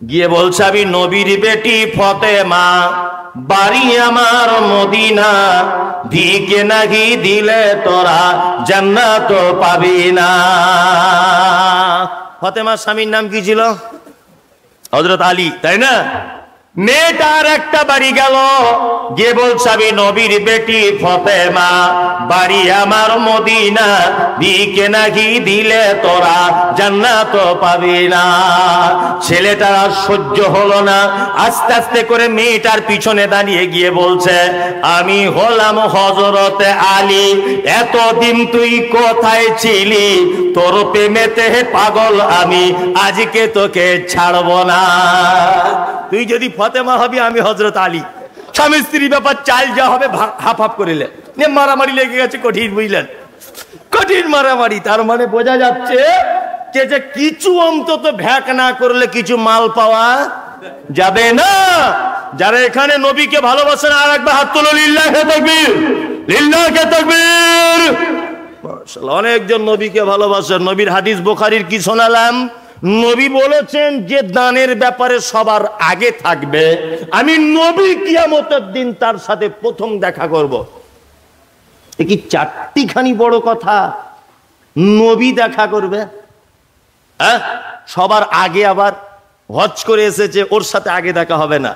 গিয়ে বলছে আমি নবীর বেটি ফতেমা, বাড়ি আমার মদিনা, ভিকে নাকি দিলে তোরা জান্নাত পাবি না। ফতেমার স্বামীর নাম কি ছিল? হযরত আলী, তাই না? মেয়েটার একটা বাড়ি গেল, গিয়ে বলছে আমি নবীর বেটি ফতেমা, বাড়ি আমার মদিনা, ভিকে নাকি দিলে তোরা জান্নাত পাবি না। ছেলেটার আর সহ্য হলো না, আস্তে আস্তে করে মেয়েটার পিছনে দাঁড়িয়ে গিয়ে বলছে আমি হলাম হযরত আলী, এতদিন তুই কোথায় ছিলি? তোর প্রেমেতে পাগল আমি, আজকে তোকে ছাড়বো না। তুই যদি ফতেমা হবি, আমি হযরত আলী। স্বামী স্ত্রী ব্যাপার, চাল যা হবে হাফ হাফ করিলে, মারামারি লেগে গেছে কঠিন, বুঝলেন? কঠিন মারামারি। তার মানে বোঝা যাচ্ছে যে কিছু অন্তত ভ্যাক না করলে কিছু মাল পাওয়া যাবে না। যারা এখানে নবীকে ভালোবাসেন আর একবার হাত তুলো, লিল্লাহে তাকবীর, লিল্লাহে তাকবীর। মাশাআল্লাহ, অনেকজন নবীকে ভালোবাসেন। নবীর হাদিস বুখারীর কি শোনালাম? নবী বলেছেন যে দানের ব্যাপারে সবার আগে থাকবে আমি নবী, কিয়ামতের দিন তার সাথে প্রথম দেখা করব। এ কি চারটিখানি বড় কথা? নবী দেখা করবে, হ্যাঁ? সবার আগে আবার হজ করে এসেছে, ওর সাথে আগে দেখা হবে না।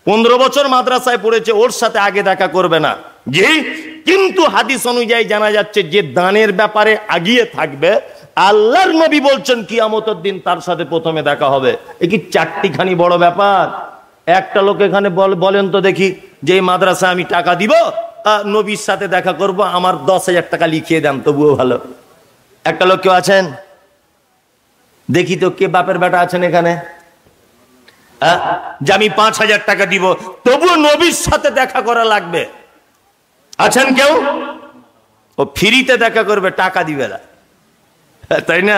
15 বছর মাদ্রাসায় পড়েছে, ওর সাথে আগে দেখা করবে না। জি, কিন্তু হাদিস অনুযায়ী জানা যাচ্ছে যে দানের ব্যাপারে আগিয়ে থাকবে, আল্লাহর নবী বলছেন কিয়ামতের দিন তার সাথে প্রথমে দেখা হবে। এ কি চারটিখানি বড় ব্যাপার? একটা লোক এখানে বলেন তো দেখি, যে এই মাদ্রাসায় আমি টাকা দিব, নবীর সাথে দেখা করব, আমার 10,000 টাকা লিখিয়ে দেন, তবুও ভালো। একটা লোক কেউ আছেন? দেখি তো কে বাপের বেটা আছেন এখানে, যে আমি 5,000 টাকা দিব, তবুও নবীর সাথে দেখা করা লাগবে? আছেন কেউ? ও ফ্রিতে দেখা করবে, টাকা দিবে না, তাই না?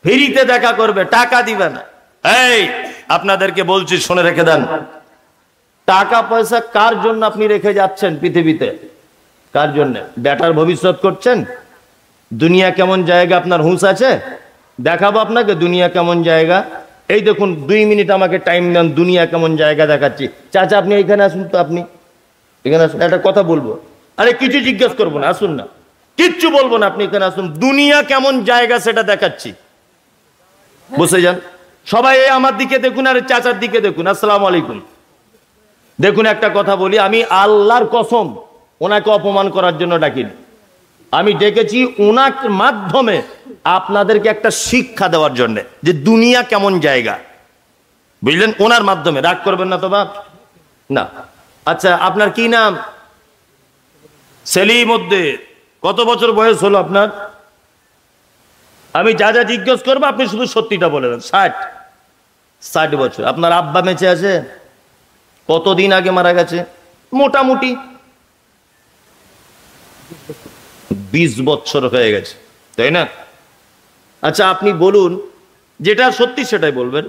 ফ্রিতে দেখা করবে, টাকা দিবে না। এই আপনাদেরকে বলছি, শুনে রেখে দেন, টাকা পয়সা কার জন্য আপনি রেখে যাচ্ছেন পৃথিবীতে? কার জন্য? বেটার ভবিষ্যৎ করছেন? দুনিয়া কেমন জায়গা আপনার হুঁশ আছে? দেখাবো আপনাকে দুনিয়া কেমন জায়গা। এই দেখুন, 2 মিনিট আমাকে টাইম দেন, দুনিয়া কেমন জায়গা দেখাচ্ছি। চাচা আপনি এখানে আসুন তো, আপনি এখানে আসুন, একটা কথা বলবো। আরে কিছু জিজ্ঞেস করবো না, আসুন না, কিচ্ছু বলবো না, আপনি এখানে আসুন, দুনিয়া কেমন জায়গা সেটা দেখাচ্ছি, বসে যান। সবাই আমার দিকে দেখুন, আর চাচার দিকে দেখুন। আসসালামু আলাইকুম। দেখুন, একটা কথা বলি, আমি আল্লাহর কসম ওনাকে অপমান করার জন্য ডাকিনি, আমি ডেকেছি ওনার মাধ্যমে আপনাদেরকে একটা শিক্ষা দেওয়ার জন্য, যে দুনিয়া কেমন জায়গা, বুঝলেন? ওনার মাধ্যমে। রাগ করবেন না তো বাপ? না। আচ্ছা, আপনার কি নাম? সেলিম উদ্দিন। কত বছর বয়স হলো আপনার? আমি যা যা জিজ্ঞেস করবো আপনি শুধু সত্যিটা বলে দেন। 60 বছর। আপনার আব্বা বেঁচে আছে? কতদিন আগে মারা গেছে? মোটামুটি 20 বছর হয়ে গেছে, তাই না? আচ্ছা, আপনি বলুন, যেটা সত্যি সেটাই বলবেন।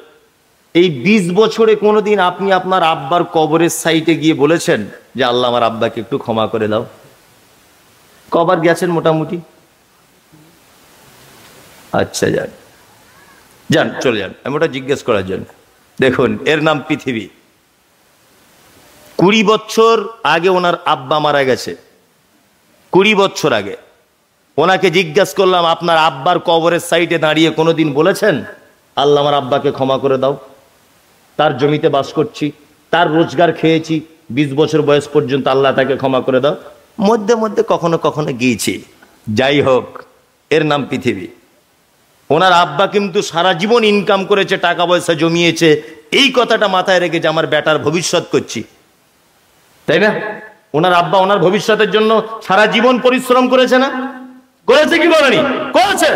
এই 20 বছরে কোনোদিন আপনি আপনার আব্বার কবরের সাইটে গিয়ে বলেছেন যে আল্লাহ আমার আব্বাকে একটু ক্ষমা করে দাও? কবার গেছেন মোটামুটি? আচ্ছা, যান যান, চলে যান। আমি ওটা জিজ্ঞেস করার জন্য। দেখুন, এর নাম পৃথিবী। 20 বছর আগে ওনার আব্বা মারা গেছে, 20 বছর আগে। ওনাকে জিজ্ঞাসা করলাম, আপনার আব্বার কবরের সাইডে দাঁড়িয়ে কোনোদিন বলেছেন আল্লাহ আমার আব্বাকে ক্ষমা করে দাও? তার জমিতে বাস করছি, তার রোজগার খেয়েছি, 20 বছর বয়স পর্যন্ত, আল্লাহ তাকে ক্ষমা করে দাও? মধ্যে মধ্যে কখনো কখনো গিয়েছি। যাই হোক, এর নাম পৃথিবী। ওনার আব্বা কিন্তু সারা জীবন ইনকাম করেছে, টাকা পয়সা জমিয়েছে, এই কথাটা মাথায় রেখেছে আমার বেটার ভবিষ্যৎ করছি, তাই না? ওনার আব্বা ওনার ভবিষ্যতের জন্য সারা জীবন পরিশ্রম করেছে না? করেছে কি বলেনি? করেছে।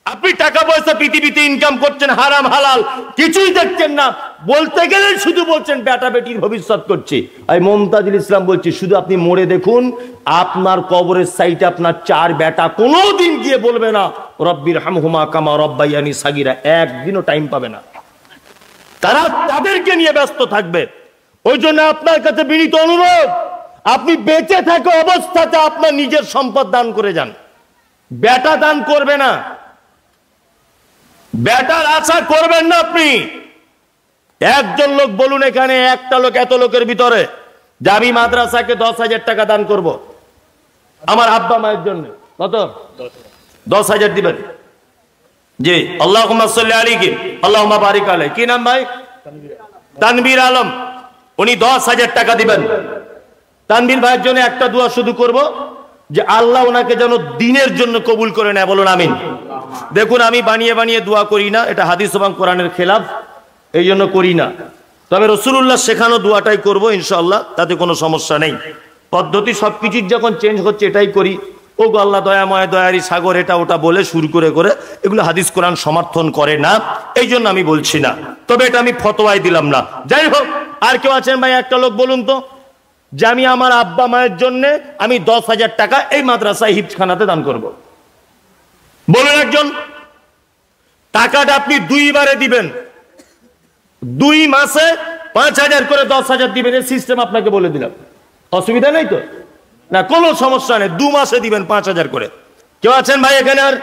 আপনি টাকা পয়সা পৃথিবীতে ইনকাম করছেন, হারাম হালাল কিছুই দেখছেন না, বলতে গেলে শুধু বলছেন বেটা বেটির ভবিষ্যৎ করছি। আমি মুমতাজুল ইসলাম বলছি, শুধু আপনি মরে দেখুন, আপনার কবরের সাইটে আপনার 4 বেটা কোনোদিন গিয়ে বলবে না রব্বির হামহুমা কামা রব্বায়ানি সাগীরা, একদিনও টাইম পাবে না। তারা তাদেরকে নিয়ে ব্যস্ত থাকবে। ওই জন্য আপনার কাছে বিনীত অনুরোধ, আপনি বেঁচে থাকা অবস্থাতে আপনার নিজের সম্পদ দান করে যান, বেটা দান করবে না। বেটার আশা করবেন না আপনি। একজন লোক বলুন এখানে, একটা লোক এত লোকের ভিতরে যে আমি মাদ্রাসাকে 10,000 টাকা দান করব আমার আব্বা মায়ের জন্য। কত? 10,000 দিবেন? জি, আল্লাহুম্মা সাল্লি আলাইহি আল্লাহুম্মা বারিক আলাইহি। কি নাম ভাই? তানবীর আলম। উনি 10,000 টাকা দিবেন। তানবীর ভাইয়ের জন্য একটা দোয়া শুধু করব যে আল্লাহ ওনাকে যেন দিনের জন্য কবুল করে নেয়। বলুন আমিন। দেখুন, আমি বানিয়ে বানিয়ে দোয়া করি না, এটা হাদিস এবং কোরআনের খেলাফ, এই জন্য করি না। তবে রাসূলুল্লাহ শেখানো দোয়াটাই করব ইনশাআল্লাহ, তাতে কোনো সমস্যা নেই। পদ্ধতি সবকিছুর যখন চেঞ্জ হচ্ছে এটাই করি। ও গো আল্লাহ দয়াময় দয়ারি সাগর, এটা ওটা বলে শুরু করে এগুলো হাদিস কোরআন সমর্থন করে না, এই জন্য আমি বলছি না। তবে এটা আমি ফতোয়াই দিলাম না। যাই হোক, আর কেউ আছেন ভাই? একটা লোক বলুন তো যে আমি আমার আব্বা মায়ের জন্য আমি 10,000 টাকা এই মাদ্রাসায় হিফজখানাতে দান করব। বলুন একজন। টাকাটা আপনি 2 বারে দিবেন, 2 মাসে 5,000 করে 10,000 দিবেন। এই সিস্টেম আপনাকে বলে দিলাম, অসুবিধা নেই তো? না, কোনো সমস্যা নেই। 2 মাসে দিবেন 5,000 করে। কেউ আছেন ভাই এখানে? আর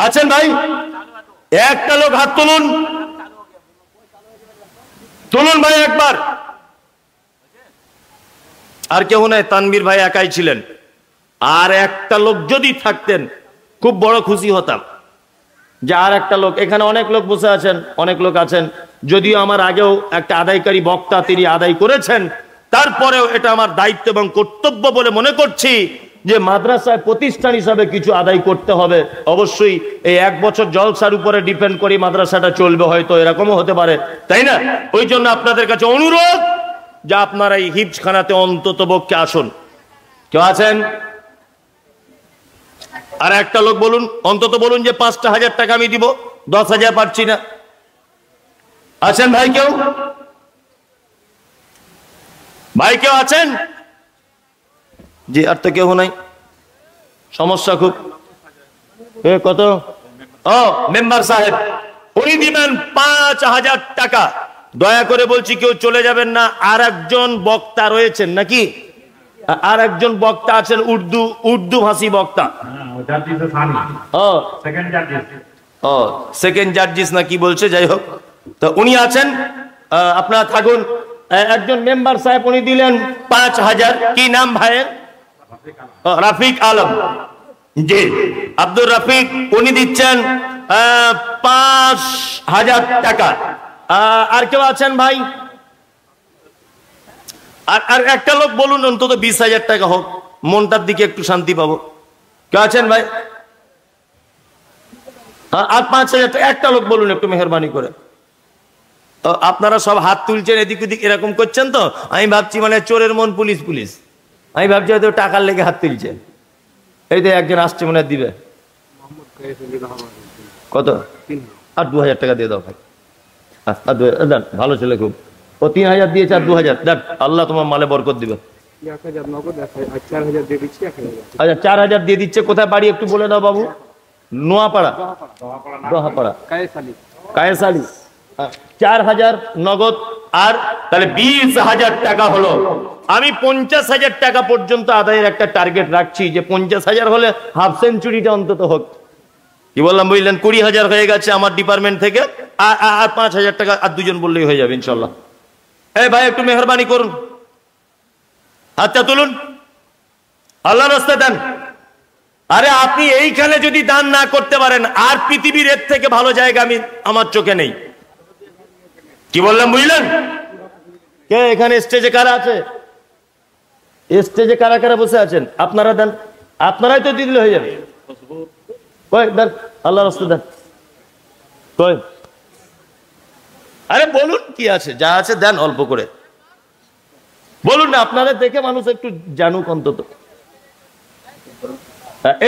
আছেন ভাই? একটা লোক হাত তুলুন, তুলুন ভাই একবার। আর কেউ নাই, তানবীর ভাই একাই ছিলেন। আর একটা লোক যদি থাকতেন খুব বড় খুশি হতাম যে আর একটা লোক। এখানে অনেক লোক বসে আছেন, অনেক লোক আছেন, যদিও আমার আগেও একটা আদায়কারী বক্তা তিনি আদায় করেছেন, তারপরেও এটা আমার দায়িত্ব এবং কর্তব্য বলে মনে করছি যে মাদ্রাসায় প্রতিষ্ঠান হিসাবে কিছু আদায় করতে হবে। অবশ্যই এই 1 বছর জলসার উপরে ডিপেন্ড করি মাদ্রাসাটা চলবে, হয়তো এরকমও হতে পারে, তাই না? ওই জন্য আপনাদের কাছে অনুরোধ যে আপনারা এই হিফজখানাতে অন্তত পক্ষে আসুন। কেউ আছেন? আর একটা লোক বলুন, অন্তত বলুন যে 5,000 টাকা আমি দিব, 10,000 পাচ্ছি না। আছেন ভাই কেউ? ভাই কেউ আছেন? জি, আর তো কেউ নাই। সমস্যা খুব। কত? ও মেম্বার সাহেব, উনি দিবেন 5,000 টাকা। দয়া করে বলছি কেউ চলে যাবেন না। আর একজন বক্তা রয়েছেন নাকি? আর একজন বক্তা আছেন, উর্দু ভাষী বক্তা। সেকেন্ড জার্জিস না কি বলছে, যাই হোক, তো উনি আছেন। আপনারা থাকুন। একজন মেম্বার সাহেব উনি দিলেন 5,000। কি নাম ভাইয়ের? রাফিক আলম। জি, আব্দুর রাফিক, উনি দিচ্ছেন 5,000 টাকা। আর কেউ আছেন ভাই? আর একটা লোক বলুন অন্তত 20,000 টাকা হোক, মনটার দিকে একটু শান্তি পাবো। কেউ আছেন ভাই? আর 5,000 টাকা একটা লোক বলুন একটু মেহরবানি করে। আপনারা সব হাত তুলছেন এদিক ওদিক এরকম করছেন, তো আমি ভাবছি মানে চোরের মন পুলিশ পুলিশ, আমি ভাবছি হয়তো টাকার লেগে হাত তুলছেন। এই তো একজন আসছে মনে হয় দিবে। কত? আর 2,000 টাকা দিয়ে দাও ভাই। দেন, ভালো ছেলে খুব। ও 3,000 দিয়েছে, আর 2,000 দেন। আল্লাহ তোমার মালে বরকত দিবে। আচ্ছা, 4,000 দিয়ে দিচ্ছে। কোথায় বাড়ি একটু বলে দাও বাবু? নোয়াপাড়া, দোহাপাড়া, কায়েসালি। 4,000 নগদ। আর তাহলে 20,000 টাকা হলো। আমি 50,000 টাকা পর্যন্ত আদায়ের একটা টার্গেট রাখছি, যে 50,000 হলে হাফ সেঞ্চুরিটা অন্তত হোক। কি বললাম বুঝলেন? 20,000 হয়ে গেছে আমার ডিপার্টমেন্ট থেকে। আর 5,000 টাকা আর দুজন বললেই হয়ে যাবে ইনশাল্লাহ। এই ভাই একটু মেহরবানি করুন, হাতটা তুলুন, আল্লাহর রাস্তায় দেন। আরে আপনি এইখানে যদি দান না করতে পারেন, আর পৃথিবীর এর থেকে ভালো জায়গা আমি আমার চোখে নেই। কি বললাম বুঝলেন? কে এখানে স্টেজে কারা আছে? স্টেজে কারা কারা বসে আছেন? আপনারা দেন, আপনারাই তো দিলে হয়ে যাবে। দেন, আল্লাহর রাস্তায় দেন। কই? আরে বলুন কি আছে, যা আছে দেন অল্প করে। বলুন না, আপনারা দেখে মানুষ একটু জানুক অন্তত।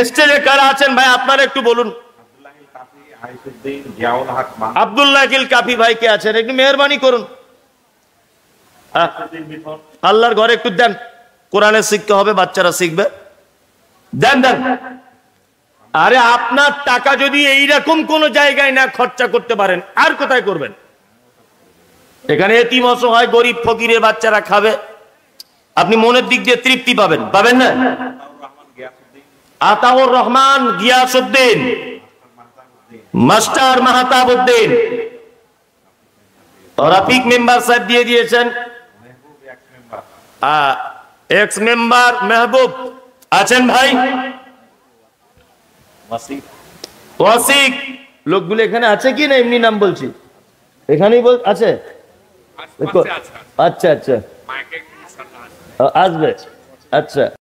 স্টেজে কারা আছেন ভাই আপনারা একটু বলুন। আব্দুল্লাহ কাফি ভাই কে আছেন? একটু মেহরবানি করুন। আল্লাহর ঘরে একটু দেন, কোরআনের শিক্ষা হবে, বাচ্চারা শিখবে। দেন দেন। আরে আপনার টাকা যদি এইরকম কোন জায়গায় না খরচা করতে পারেন, আর কোথায় করবেন? এখানে এতিম অসহায় গরিব ফকিরের বাচ্চারা খাবে, আপনি মনের দিক দিয়ে তৃপ্তি পাবেন, পাবেন না? আতাউর রহমান গিয়াসউদ্দিন, মাস্টার মাহতাবউদ্দিন রফিক মেম্বার সাহেব দিয়ে দিয়েছেন। এক্স মেম্বার মেহবুব আছেন ভাই? ওয়াসিক লোকগুলো এখানে আছে কি না এমনি নাম বলছি? এখানেই আছে। আচ্ছা আচ্ছা আসবে। আচ্ছা